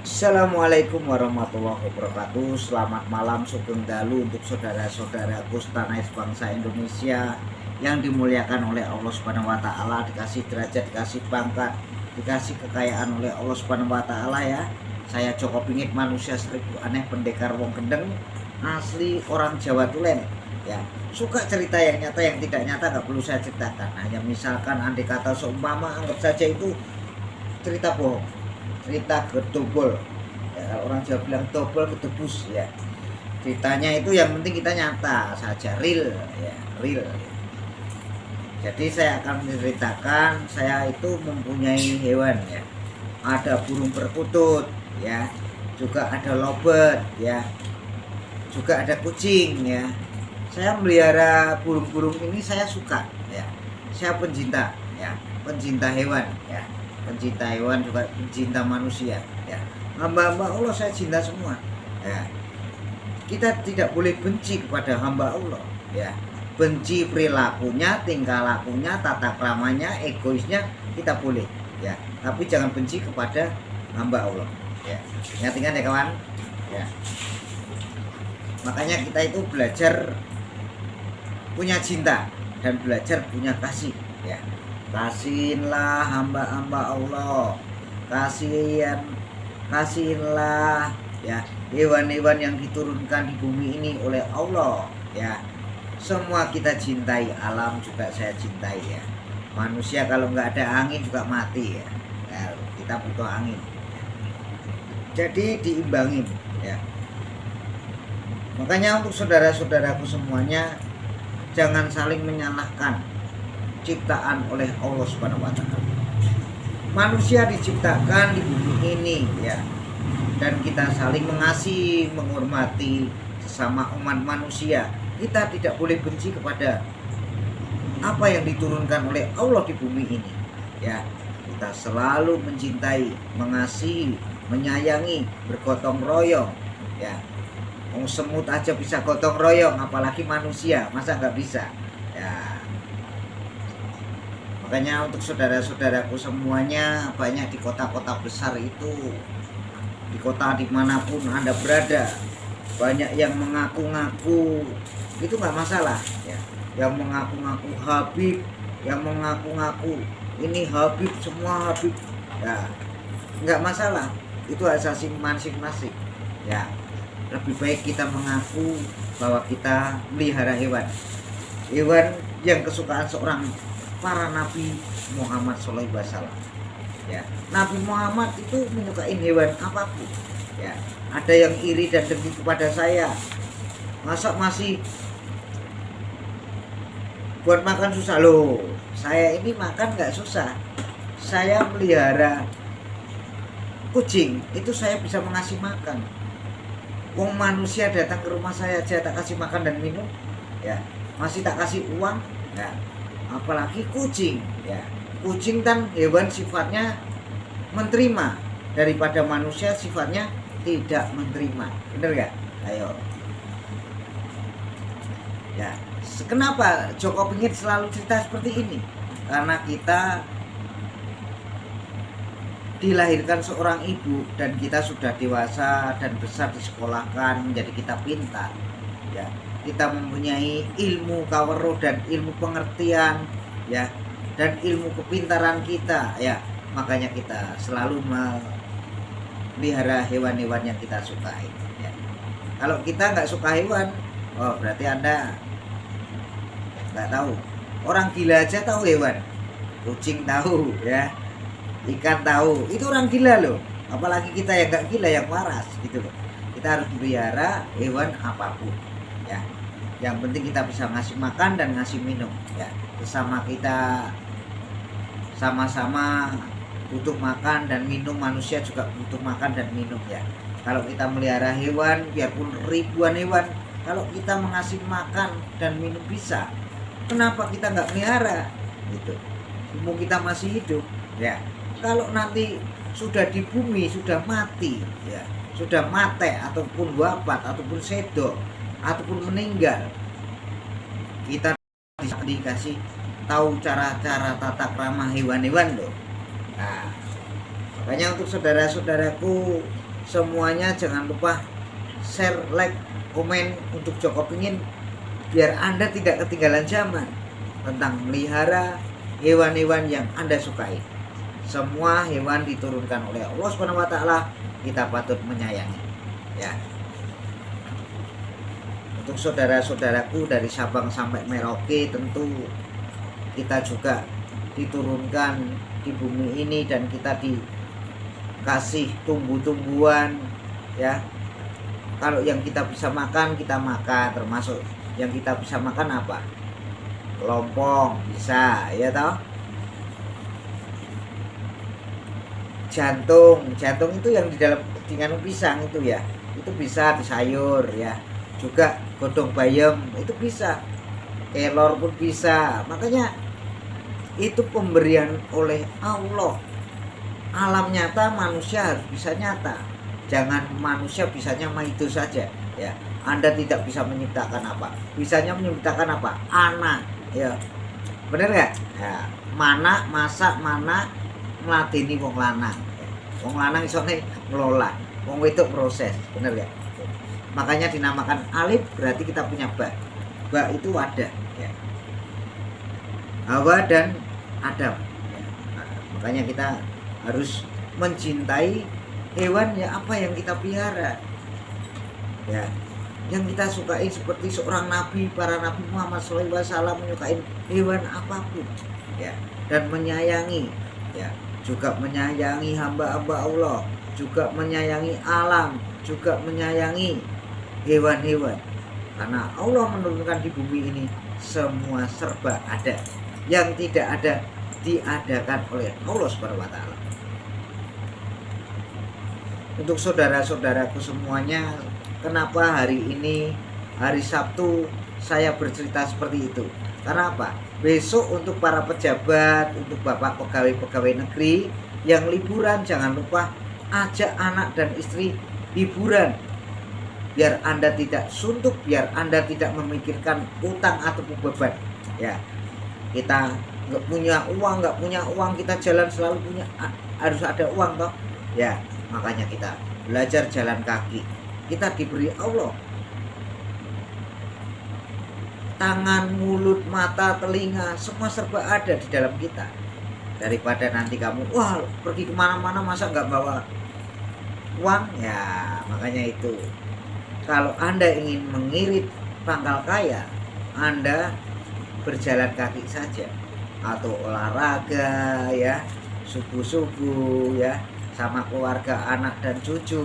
Assalamualaikum warahmatullahi wabarakatuh. Selamat malam sugeng dalu untuk saudara-saudaraku setanah bangsa Indonesia yang dimuliakan oleh Allah Subhanahu wa taala, dikasih derajat, dikasih pangkat, dikasih kekayaan oleh Allah Subhanahu wa taala ya. Saya Joko Pingit, manusia seribu aneh, pendekar wong gendeng, asli orang Jawa Tulen. Ya, suka cerita yang nyata, yang tidak nyata nggak perlu saya ceritakan. Hanya misalkan andai kata seumpama, anggap saja itu cerita bohong, cerita gedobol ya, orang Jawa bilang dobol gedebus ya. Ceritanya itu yang penting kita nyata saja, real ya, real. Jadi saya akan menceritakan, saya itu mempunyai hewan ya, ada burung perkutut ya, juga ada lovebird ya, juga ada kucing ya. Saya melihara burung-burung ini, saya suka ya, saya pencinta ya, pencinta hewan ya, pencinta hewan juga pencinta manusia ya. Hamba-hamba Allah saya cinta semua ya. Kita tidak boleh benci kepada hamba Allah ya. Benci perilakunya, tingkah lakunya, tata kramanya, egoisnya kita boleh ya, tapi jangan benci kepada hamba Allah ya. Ingat-ingat ya kawan ya. Makanya kita itu belajar punya cinta dan belajar punya kasih ya. Kasihinlah hamba-hamba Allah, kasihinlah ya hewan-hewan yang diturunkan di bumi ini oleh Allah ya. Semua kita cintai, alam juga saya cintai ya. Manusia kalau nggak ada angin juga mati ya, ya kita butuh angin ya. Jadi diimbangin ya. Makanya untuk saudara-saudaraku semuanya, jangan saling menyalahkan ciptaan oleh Allah Subhanahu wa taala. Manusia diciptakan di bumi ini ya, dan kita saling mengasihi, menghormati sesama umat manusia. Kita tidak boleh benci kepada apa yang diturunkan oleh Allah di bumi ini ya. Kita selalu mencintai, mengasihi, menyayangi, bergotong royong ya. Semut aja bisa gotong royong, apalagi manusia, masa nggak bisa ya. Makanya untuk saudara-saudaraku semuanya, banyak di kota-kota besar itu, di kota dimanapun Anda berada, banyak yang mengaku-ngaku, itu nggak masalah ya. Yang mengaku-ngaku Habib, yang mengaku-ngaku ini Habib, semua Habib ya, nggak masalah, itu asasi masing-masing ya. Lebih baik kita mengaku bahwa kita melihara hewan, hewan yang kesukaan seorang para nabi Muhammad SAW ya. Nabi Muhammad itu menyukai hewan apapun ya. Ada yang iri dan dengki kepada saya, masa masih buat makan susah loh. Saya ini makan nggak susah, saya melihara kucing itu saya bisa mengasih makan. Wong manusia datang ke rumah saya aja tak kasih makan dan minum ya, masih tak kasih uang ya, apalagi kucing ya. Kucing kan hewan sifatnya menerima, daripada manusia sifatnya tidak menerima, bener gak? Ayo ya. Kenapa Joko Pingit selalu cerita seperti ini? Karena kita dilahirkan seorang ibu dan kita sudah dewasa dan besar, disekolahkan menjadi kita pintar ya. Kita mempunyai ilmu kawero dan ilmu pengertian ya, dan ilmu kepintaran kita ya. Makanya kita selalu melihara hewan-hewan yang kita sukai ya. Kalau kita nggak suka hewan, oh berarti Anda nggak tahu. Orang gila aja tahu hewan, kucing tahu ya, ikan tahu, itu orang gila loh. Apalagi kita yang gak gila, yang waras gitu loh. Kita harus melihara hewan apapun ya. Yang penting kita bisa ngasih makan dan ngasih minum ya. Sesama kita sama-sama butuh makan dan minum, manusia juga butuh makan dan minum ya. Kalau kita melihara hewan, biarpun ribuan hewan, kalau kita mengasih makan dan minum bisa, kenapa kita nggak melihara gitu? Umum kita masih hidup ya. Kalau nanti sudah di bumi, sudah mati ya, sudah mate ataupun wafat ataupun sedo ataupun meninggal, kita dikasih tahu cara-cara tata krama hewan-hewan loh. Nah, makanya untuk saudara-saudaraku semuanya jangan lupa share, like, komen untuk Joko Pingin biar Anda tidak ketinggalan zaman tentang melihara hewan-hewan yang Anda sukai. Semua hewan diturunkan oleh Allah Subhanahu wa taala, kita patut menyayangi. Ya. Untuk saudara-saudaraku dari Sabang sampai Merauke, tentu kita juga diturunkan di bumi ini dan kita dikasih tumbuh-tumbuhan, ya. Kalau yang kita bisa makan, kita makan. Termasuk yang kita bisa makan apa? Lompong bisa, ya toh. Jantung itu yang di dalam dengan pisang itu ya, itu bisa di sayur ya. Juga godong bayam itu bisa, kelor pun bisa. Makanya itu pemberian oleh Allah. Alam nyata manusia harus bisa nyata. Jangan manusia bisanya mah itu saja ya. Anda tidak bisa menciptakan apa? Bisanya menciptakan apa? Anak ya. Bener nggak? Ya. Mana masak, mana melatini wong lanang. Wong lanang iso ngelola, wong wedok proses. Bener nggak? Makanya dinamakan alif, berarti kita punya ba. Ba itu wadah ya. Hawa dan Adam ya. Nah, makanya kita harus mencintai hewan ya, apa yang kita pelihara ya, yang kita sukai. Seperti seorang nabi, para nabi Muhammad SAW menyukai hewan apapun ya, dan menyayangi ya, juga menyayangi hamba-hamba Allah, juga menyayangi alam, juga menyayangi hewan-hewan. Karena Allah menurunkan di bumi ini semua serba ada, yang tidak ada diadakan oleh Allah Subhanahu wa taala. Untuk saudara-saudaraku semuanya, kenapa hari ini hari Sabtu saya bercerita seperti itu? Karena apa? Besok untuk para pejabat, untuk bapak pegawai-pegawai negeri yang liburan, jangan lupa ajak anak dan istri liburan. Biar Anda tidak suntuk, biar Anda tidak memikirkan utang atau beban ya. Kita nggak punya uang, kita jalan selalu punya, harus ada uang toh ya. Makanya kita belajar jalan kaki. Kita diberi Allah tangan, mulut, mata, telinga, semua serba ada di dalam kita. Daripada nanti kamu pergi kemana-mana masa nggak bawa uang ya. Makanya itu, kalau Anda ingin mengirit pangkal kaya, Anda berjalan kaki saja atau olahraga ya, subuh-subuh ya, sama keluarga, anak dan cucu.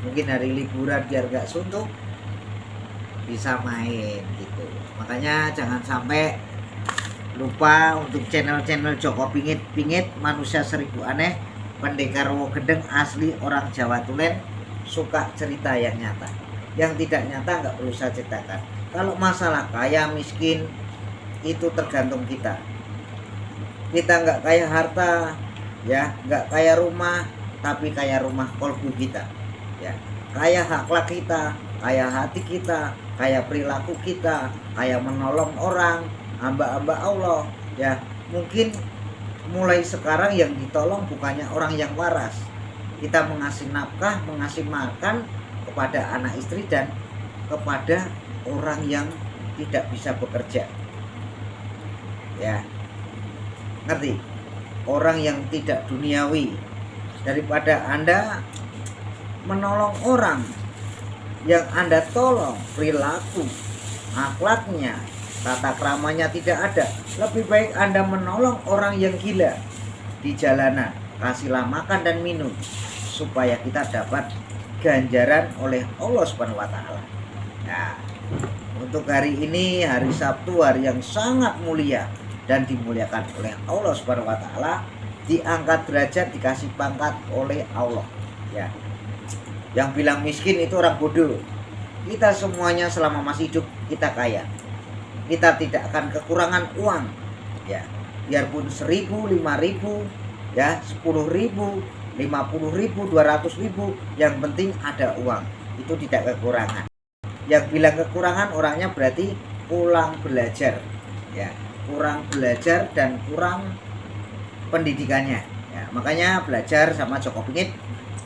Mungkin hari liburan biar gak suntuk, bisa main gitu. Makanya jangan sampai lupa untuk channel-channel Joko Pingit Manusia Seribu Aneh, Pendekar Wo Gendeng, asli orang Jawa Tulen, suka cerita yang nyata. Yang tidak nyata nggak perlu saya ceritakan. Kalau masalah kaya miskin itu tergantung kita. Kita nggak kaya harta ya, nggak kaya rumah, tapi kaya rumah kolbu kita ya. Kaya akhlak kita, kaya hati kita, kaya perilaku kita, kaya menolong orang, hamba-hamba Allah ya. Mungkin mulai sekarang yang ditolong bukannya orang yang waras. Kita mengasih nafkah, mengasih makan kepada anak istri dan kepada orang yang tidak bisa bekerja ya. Ngerti? Orang yang tidak duniawi. Daripada Anda menolong orang yang Anda tolong perilaku, akhlaknya, tata keramanya tidak ada, lebih baik Anda menolong orang yang gila di jalanan. Kasihlah makan dan minum supaya kita dapat ganjaran oleh Allah Subhanahu wa taala. Nah, untuk hari ini hari Sabtu, hari yang sangat mulia dan dimuliakan oleh Allah Subhanahu wa taala, diangkat derajat, dikasih pangkat oleh Allah ya. Yang bilang miskin itu orang bodoh. Kita semuanya selama masih hidup kita kaya. Kita tidak akan kekurangan uang ya. Biarpun 1.000, 5.000 ya, 10.000, 50.000, 200.000, yang penting ada uang, itu tidak kekurangan. Yang bilang kekurangan orangnya berarti kurang belajar ya, kurang belajar dan kurang pendidikannya ya. Ya, makanya belajar sama Joko Pingit,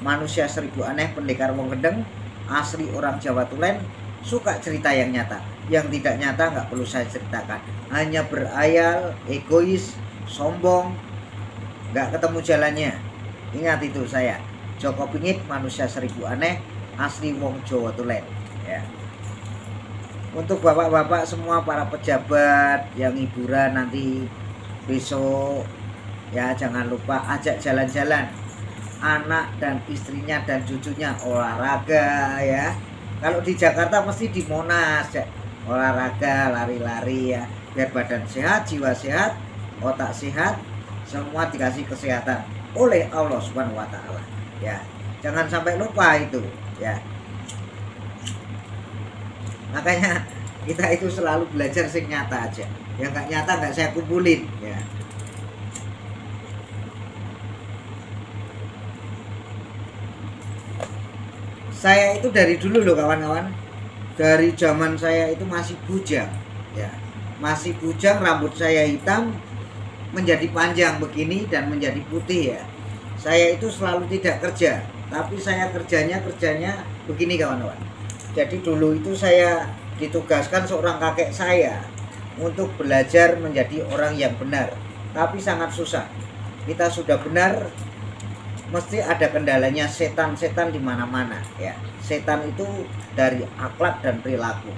manusia seribu aneh pendekar wong gendeng, asli orang Jawa Tulen, suka cerita yang nyata. Yang tidak nyata nggak perlu saya ceritakan. Hanya berayal, egois, sombong, nggak ketemu jalannya. Ingat itu saya, Joko Pingit, manusia seribu aneh, asli wong Jawa Tulen. Ya. Untuk bapak-bapak semua, para pejabat yang hiburan nanti besok, ya jangan lupa ajak jalan-jalan anak dan istrinya dan cucunya olahraga ya. Kalau di Jakarta mesti di Monas ya, olahraga, lari-lari ya, biar badan sehat, jiwa sehat, otak sehat, semua dikasih kesehatan oleh Allah Subhanahu wa taala ya. Jangan sampai lupa itu ya. Makanya kita itu selalu belajar sing nyata aja. Yang nggak nyata nggak saya kumpulin ya. Saya itu dari dulu loh kawan-kawan. Dari zaman saya itu masih bujang ya. Masih bujang, rambut saya hitam menjadi panjang begini dan menjadi putih ya. Saya itu selalu tidak kerja, tapi saya kerjanya begini kawan-kawan. Jadi dulu itu saya ditugaskan seorang kakek saya untuk belajar menjadi orang yang benar, tapi sangat susah. Kita sudah benar, mesti ada kendalanya setan-setan di mana-mana ya. Setan itu dari akhlak dan perilaku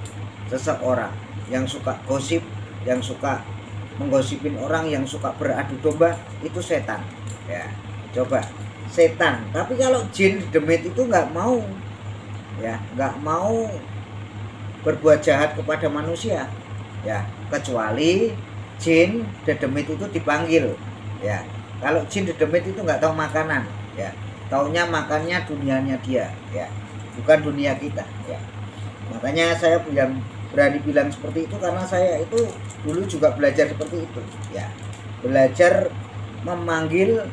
seseorang yang suka gosip, yang suka menggosipin orang, yang suka beradu domba, itu setan ya. Coba setan. Tapi kalau jin demit itu nggak mau ya, nggak mau berbuat jahat kepada manusia ya, kecuali jin dedemit itu dipanggil ya. Kalau jin dedemit itu nggak tahu makanan ya, taunya makannya dunianya dia ya, bukan dunia kita ya. Makanya saya berani bilang seperti itu, karena saya itu dulu juga belajar seperti itu ya, belajar memanggil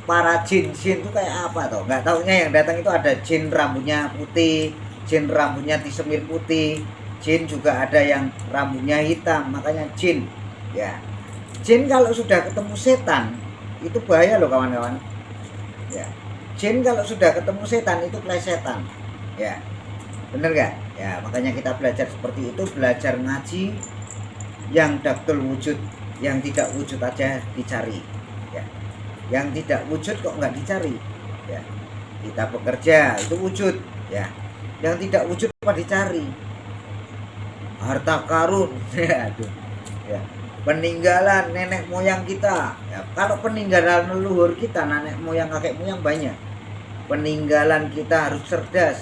para jin. Jin itu kayak apa toh? Nggak taunya yang datang itu ada jin rambutnya putih, jin rambutnya disemir putih, jin juga ada yang rambutnya hitam, makanya jin ya. Jin kalau sudah ketemu setan itu bahaya loh kawan-kawan ya. Jin kalau sudah ketemu setan itu plesetan ya, bener gak ya? Makanya kita belajar seperti itu, belajar ngaji yang daktul wujud, yang tidak wujud aja dicari ya. Yang tidak wujud kok nggak dicari ya. Kita bekerja itu wujud ya, yang tidak wujud apa dicari? Harta karun ya, aduh ya, peninggalan nenek moyang kita ya. Kalau peninggalan leluhur kita, nenek moyang kakek moyang banyak, peninggalan kita harus cerdas.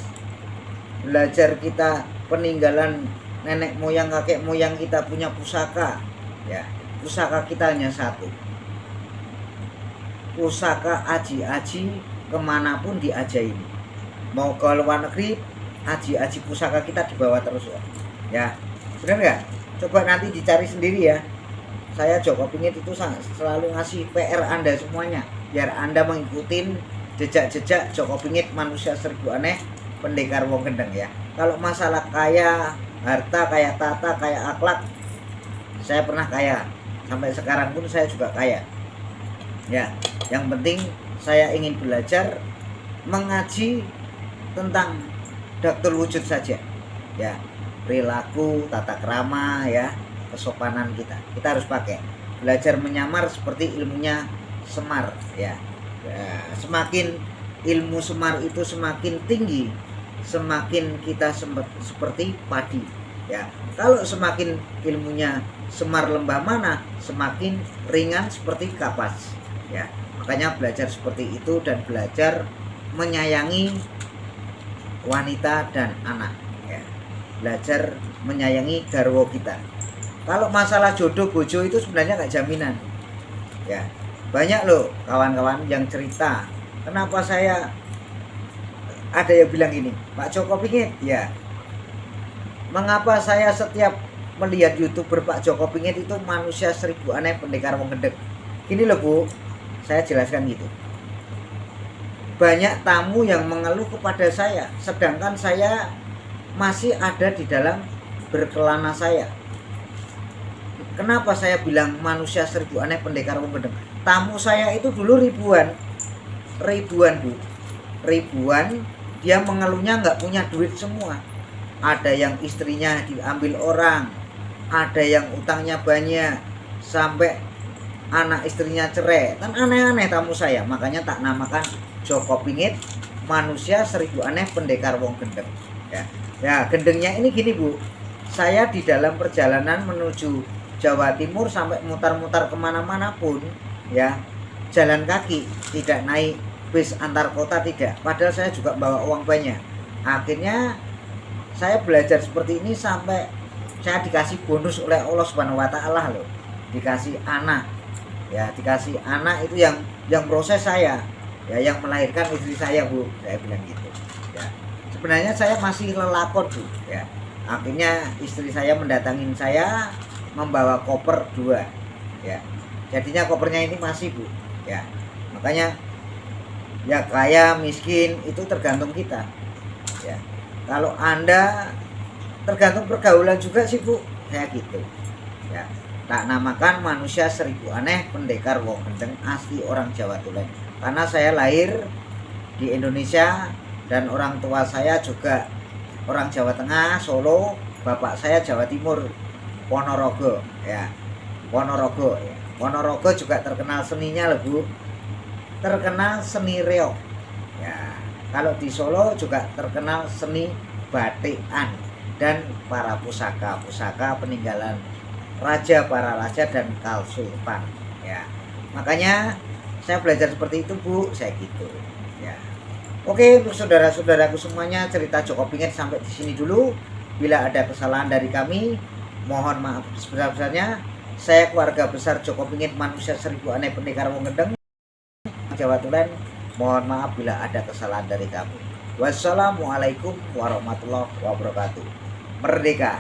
Belajar kita peninggalan nenek moyang kakek moyang kita punya pusaka ya. Pusaka kita hanya satu, pusaka aji-aji kemanapun diajain. Mau ke luar negeri, aji-aji pusaka kita dibawa terus ya. Benar nggak? Coba nanti dicari sendiri ya. Saya Joko Pingit itu selalu ngasih PR Anda semuanya, biar Anda mengikuti jejak-jejak Joko Pingit, manusia seribu aneh, pendekar wong gendeng ya. Kalau masalah kaya, harta, kaya tata, kaya akhlak, saya pernah kaya. Sampai sekarang pun saya juga kaya ya. Yang penting saya ingin belajar mengaji tentang daktul wujud saja ya. Perilaku, tata krama ya, kesopanan kita harus pakai. Belajar menyamar seperti ilmunya Semar ya. Semakin ilmu Semar itu semakin tinggi, semakin kita seperti padi ya. Kalau semakin ilmunya Semar lembah mana, semakin ringan seperti kapas ya. Makanya belajar seperti itu dan belajar menyayangi wanita dan anak ya. Belajar menyayangi garwo kita. Kalau masalah jodoh bojo itu sebenarnya nggak jaminan ya. Banyak loh kawan-kawan yang cerita, kenapa saya, ada yang bilang gini, Pak Joko Pingit ya, mengapa saya setiap melihat YouTuber Pak Joko Pingit itu manusia seribu aneh pendekar wong gendeng. Gini loh Bu, saya jelaskan gitu. Banyak tamu yang mengeluh kepada saya, sedangkan saya masih ada di dalam berkelana saya. Kenapa saya bilang manusia seribu aneh pendekar wong gendeng? tamu saya itu dulu ribuan Bu, ribuan. Dia mengeluhnya nggak punya duit semua. Ada yang istrinya diambil orang, ada yang utangnya banyak, sampai anak istrinya cerai. Kan aneh-aneh tamu saya. Makanya tak namakan Joko Pingit, manusia seribu aneh pendekar wong gendeng. Ya, gendengnya ini gini Bu. Saya di dalam perjalanan menuju Jawa Timur sampai mutar-mutar kemana-mana pun, ya, jalan kaki, tidak naik bis antar kota, tidak. Padahal saya juga bawa uang banyak. Akhirnya saya belajar seperti ini sampai saya dikasih bonus oleh Allah Subhanahu wa taala loh. Dikasih anak. Ya, dikasih anak itu yang proses saya. Ya, yang melahirkan istri saya Bu. Saya bilang gitu. Ya. Sebenarnya saya masih lelakon Bu, ya. Akhirnya istri saya mendatangin saya membawa koper 2. Ya. Jadinya kopernya ini masih Bu. Ya. Makanya ya kaya miskin itu tergantung kita. Ya. Kalau Anda tergantung pergaulan juga sih Bu, kayak gitu. Ya, tak namakan manusia seribu aneh pendekar wong gendeng, asli orang Jawa Tulen. Karena saya lahir di Indonesia dan orang tua saya juga orang Jawa Tengah, Solo, bapak saya Jawa Timur, Ponorogo, ya. Ponorogo, ya. Ponorogo juga terkenal seninya loh Bu. Terkenal seni reog. Ya, kalau di Solo juga terkenal seni batikan dan para pusaka peninggalan para raja dan Kalsultan. Ya, makanya saya belajar seperti itu Bu, saya gitu. Ya, oke, untuk saudara-saudaraku semuanya, cerita Joko Pingit sampai di sini dulu. Bila ada kesalahan dari kami, mohon maaf sebesar-besarnya. Saya keluarga besar Joko Pingit, manusia seribu aneh pendekar wong gendeng, Jawa Tulen. Mohon maaf bila ada kesalahan dari kami. Wassalamualaikum warahmatullahi wabarakatuh. Merdeka!